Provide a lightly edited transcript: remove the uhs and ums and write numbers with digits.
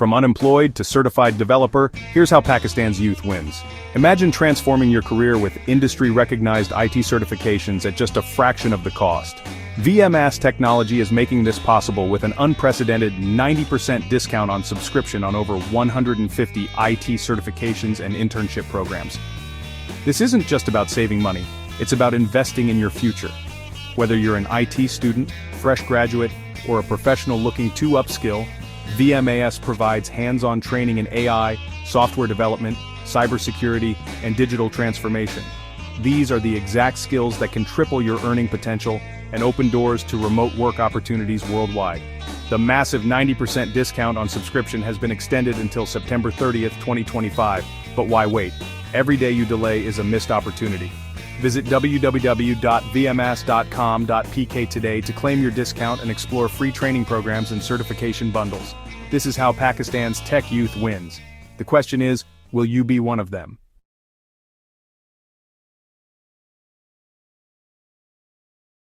From unemployed to certified developer, here's how Pakistan's youth wins. Imagine transforming your career with industry-recognized IT certifications at just a fraction of the cost. VMAS technology is making this possible with an unprecedented 90% discount on subscription on over 150 IT certifications and internship programs. This isn't just about saving money, it's about investing in your future. Whether you're an IT student, fresh graduate, or a professional looking to upskill, VMAS provides hands-on training in AI, software development, cybersecurity, and digital transformation. These are the exact skills that can triple your earning potential and open doors to remote work opportunities worldwide. The massive 90% discount on subscription has been extended until September 30th, 2025, but why wait? Every day you delay is a missed opportunity. Visit www.vms.com.pk today to claim your discount and explore free training programs and certification bundles. This is how Pakistan's tech youth wins. The question is, will you be one of them?